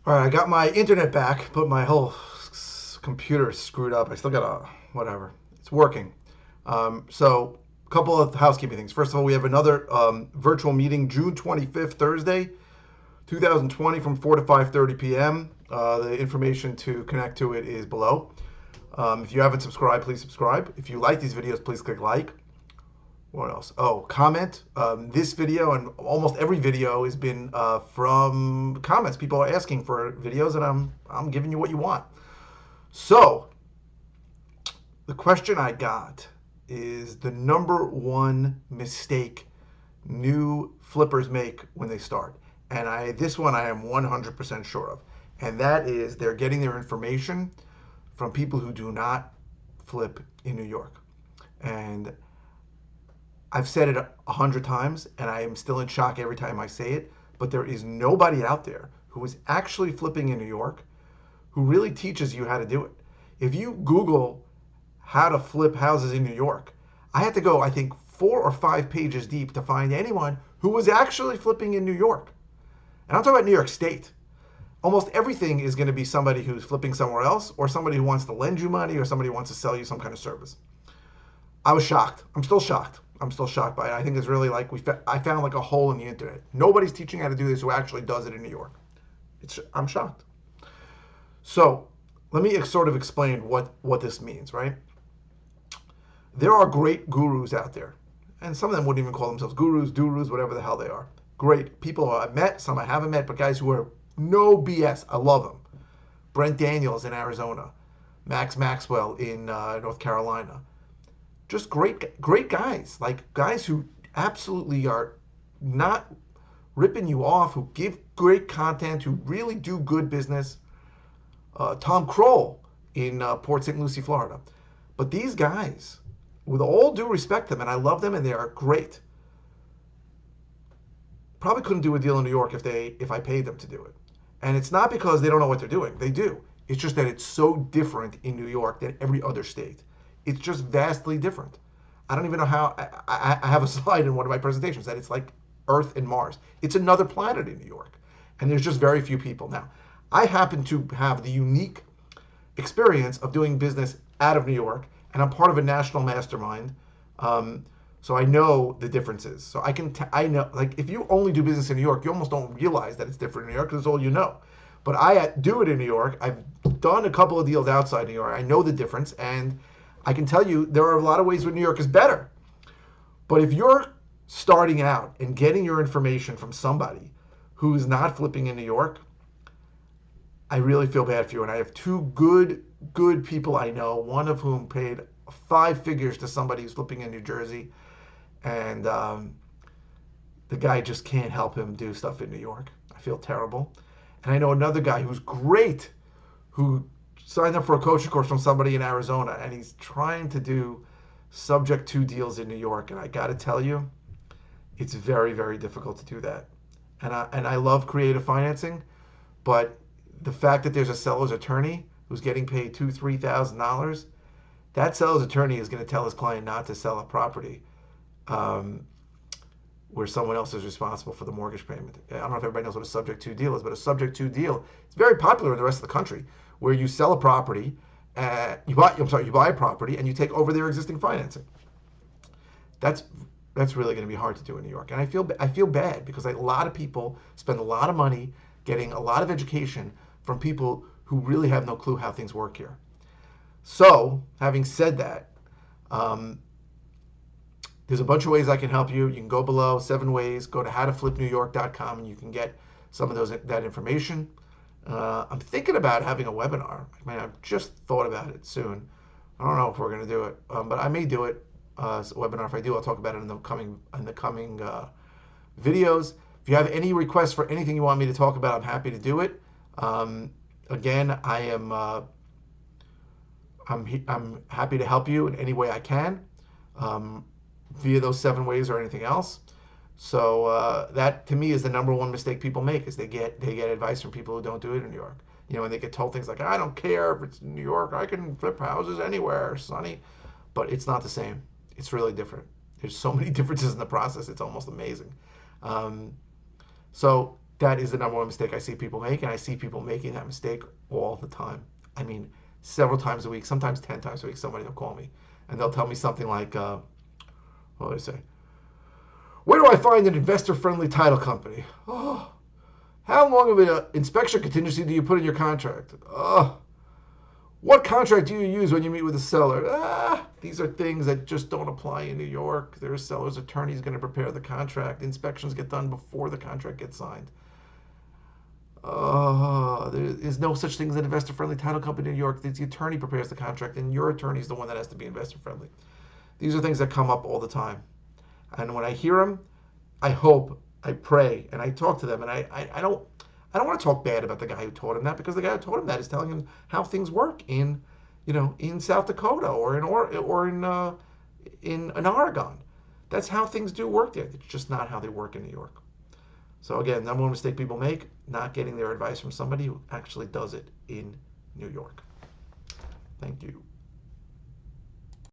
All right, I got my internet back, but my whole computer is screwed up. I still got a whatever. It's working. So, a couple of housekeeping things. First of all, we have another virtual meeting June 25th, Thursday, 2020, from 4 to 5:30 p.m. The information to connect to it is below. If you haven't subscribed, please subscribe. If you like these videos, please click like. What else? Oh, comment. This video and almost every video has been from comments. People are asking for videos, and I'm giving you what you want. So the question I got is the number one mistake new flippers make when they start, and this one I am 100% sure of, and that is they're getting their information from people who do not flip in New York. And I've said it 100 times, and I am still in shock every time I say it, but there is nobody out there who is actually flipping in New York who really teaches you how to do it. If you Google how to flip houses in New York, I had to go, I think, 4 or 5 pages deep to find anyone who was actually flipping in New York. And I'm talking about New York State. Almost everything is going to be somebody who's flipping somewhere else, or somebody who wants to lend you money, or somebody who wants to sell you some kind of service. I was shocked. I'm still shocked. I'm still shocked by it. I think it's really like I found like a hole in the internet. Nobody's teaching how to do this who actually does it in New York. I'm shocked. So let me sort of explain what this means, right? There are great gurus out there, and some of them wouldn't even call themselves gurus, durus, whatever the hell they are. Great people I've met, some I haven't met, but guys who are no BS. I love them. Brent Daniels in Arizona, Max Maxwell in North Carolina. Just great guys, like guys who absolutely are not ripping you off, who give great content, who really do good business. Tom Kroll in Port St. Lucie, Florida. But these guys, with all due respect to them, and I love them and they are great, probably couldn't do a deal in New York if I paid them to do it. And it's not because they don't know what they're doing. They do. It's just that it's so different in New York than every other state. It's just vastly different. I don't even know how. I have a slide in one of my presentations that it's like Earth and Mars. It's another planet in New York. And there's just very few people. Now, I happen to have the unique experience of doing business out of New York, and I'm part of a national mastermind. So I know the differences. So I know, like, if you only do business in New York, you almost don't realize that it's different in New York because it's all you know. But I do it in New York. I've done a couple of deals outside New York. I know the difference, and I can tell you there are a lot of ways where New York is better. But if you're starting out and getting your information from somebody who's not flipping in New York, I really feel bad for you. And I have two good people I know, one of whom paid 5 figures to somebody who's flipping in New Jersey. And the guy just can't help him do stuff in New York. I feel terrible. And I know another guy who's great, who signed up for a coaching course from somebody in Arizona, and he's trying to do subject to deals in New York. And I got to tell you, it's very, very difficult to do that. And I love creative financing, but the fact that there's a seller's attorney who's getting paid $2,000-3,000, that seller's attorney is going to tell his client not to sell a property where someone else is responsible for the mortgage payment. I don't know if everybody knows what a subject to deal is, but a subject to deal, it's very popular in the rest of the country, where you sell a property, you buy a property, and you take over their existing financing. That's really going to be hard to do in New York, and I feel bad because a lot of people spend a lot of money getting a lot of education from people who really have no clue how things work here. So, having said that, there's a bunch of ways I can help you. You can go below, 7 ways. Go to howtoflipnewyork.com and you can get some of that information. I'm thinking about having a webinar. I mean, I've just thought about it soon. I don't know if we're going to do it, but I may do it. As a webinar. If I do, I'll talk about it in the coming videos. If you have any requests for anything you want me to talk about, I'm happy to do it. Again, I'm happy to help you in any way I can, via those 7 ways or anything else. So that to me is the number one mistake people make, is they get advice from people who don't do it in New York. You know, and they get told things like, I don't care if it's New York, I can flip houses anywhere, Sonny. But it's not the same. It's really different. There's so many differences in the process. It's almost amazing. So That is the number one mistake I see people make, and I see people making that mistake all the time. I mean, several times a week, sometimes 10 times a week, somebody will call me, and they'll tell me something like, what do they say? Where do I find an investor-friendly title company? Oh, how long of an inspection contingency do you put in your contract? Oh, what contract do you use when you meet with a seller? These are things that just don't apply in New York. Their seller's attorney is going to prepare the contract. Inspections get done before the contract gets signed. There is no such thing as an investor-friendly title company in New York. The attorney prepares the contract, and your attorney is the one that has to be investor-friendly. These are things that come up all the time. And when I hear them, I hope, I pray, and I talk to them. And I don't want to talk bad about the guy who taught him that, because the guy who taught him that is telling him how things work in South Dakota or in Oregon. That's how things do work there. It's just not how they work in New York. So again, number one mistake people make, not getting their advice from somebody who actually does it in New York. Thank you.